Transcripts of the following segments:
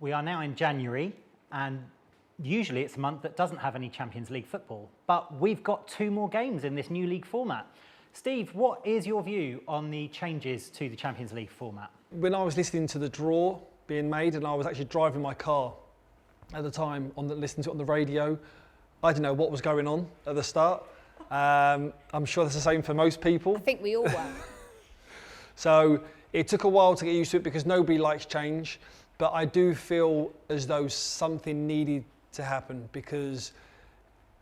We are now in January, and usually it's a month that doesn't have any Champions League football, but we've got 2 more games in this new league format. Steve, what is your view on the changes to the Champions League format? When I was listening to the draw being made, and I was actually driving my car at the time, listening to it on the radio, I didn't know what was going on at the start. I'm sure that's the same for most people. I think we all were. So it took a while to get used to it because nobody likes change, but I do feel as though something needed to happen because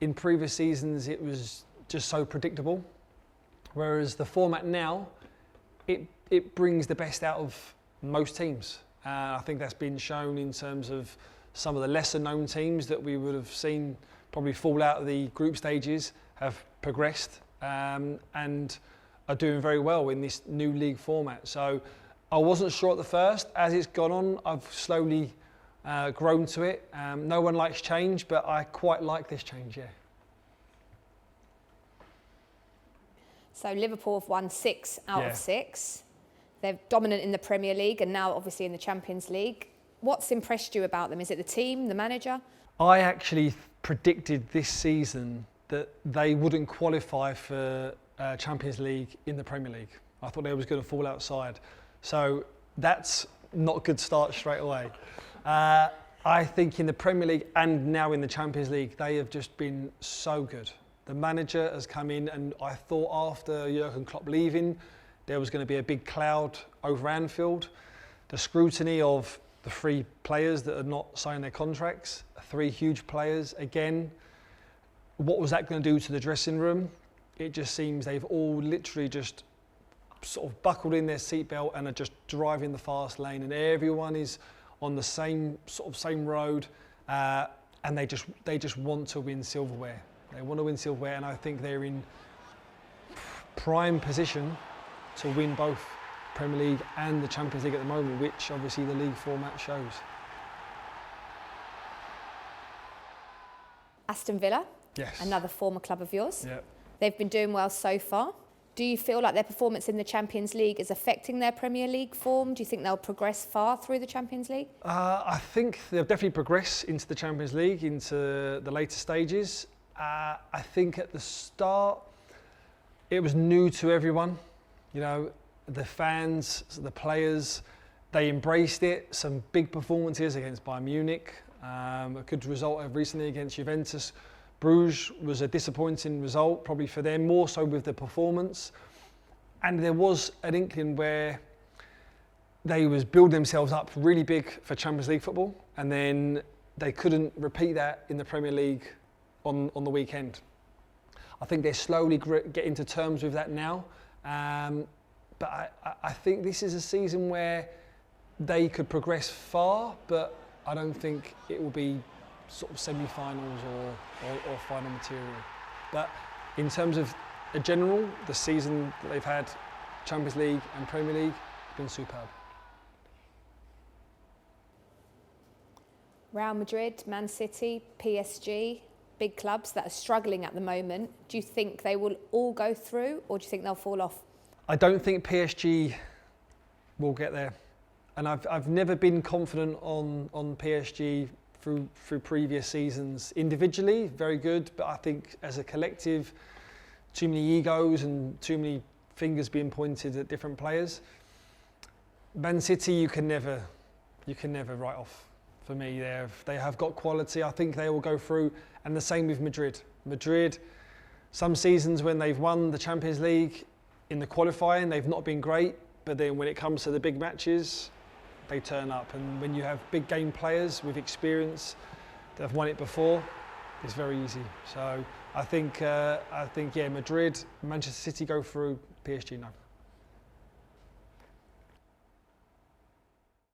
in previous seasons it was just so predictable, whereas the format now, it brings the best out of most teams. I think that's been shown in terms of some of the lesser known teams that we would have seen probably fall out of the group stages have progressed and are doing very well in this new league format. So I wasn't sure at the first. As it's gone on, I've slowly grown to it. No one likes change, but I quite like this change, yeah. So Liverpool have won 6 out of 6. They're dominant in the Premier League and now obviously in the Champions League. What's impressed you about them? Is it the team, the manager? I actually predicted this season that they wouldn't qualify for Champions League in the Premier League. I thought they was going to fall outside. So that's not a good start straight away. I think in the Premier League and now in the Champions League, they have just been so good. The manager has come in, and I thought after Jurgen Klopp leaving, there was going to be a big cloud over Anfield. The scrutiny of the 3 players that had not signed their contracts, 3 huge players again. What was that going to do to the dressing room? It just seems they've all literally just sort of buckled in their seatbelt and are just driving the fast lane, and everyone is on the same road, and they just want to win silverware. They want to win silverware, and I think they're in prime position to win both Premier League and the Champions League at the moment, which obviously the league format shows. Aston Villa, yes, another former club of yours. Yep. They've been doing well so far. Do you feel like their performance in the Champions League is affecting their Premier League form? Do you think they'll progress far through the Champions League? I think they'll definitely progress into the Champions League, into the later stages. I think at the start, it was new to everyone. You know, the fans, the players, they embraced it. Some big performances against Bayern Munich. A good result recently against Juventus. Bruges was a disappointing result, probably for them, more so with the performance. And there was an inkling where they was building themselves up really big for Champions League football, and then they couldn't repeat that in the Premier League on the weekend. I think they're slowly getting to terms with that now. But I think this is a season where they could progress far, but I don't think it will be sort of semi-finals or final material. But in terms of a general, the season that they've had, Champions League and Premier League, has been superb. Real Madrid, Man City, PSG, big clubs that are struggling at the moment. Do you think they will all go through, or do you think they'll fall off? I don't think PSG will get there. And I've never been confident on PSG through previous seasons. Individually, very good, but I think as a collective, too many egos and too many fingers being pointed at different players. Man City, you can never write off. For me, they have got quality. I think they will go through, and the same with Madrid. Madrid, some seasons when they've won the Champions League in the qualifying, they've not been great, but then when it comes to the big matches, they turn up. And when you have big game players with experience that have won it before, it's very easy. So I think Madrid, Manchester City go through, PSG no.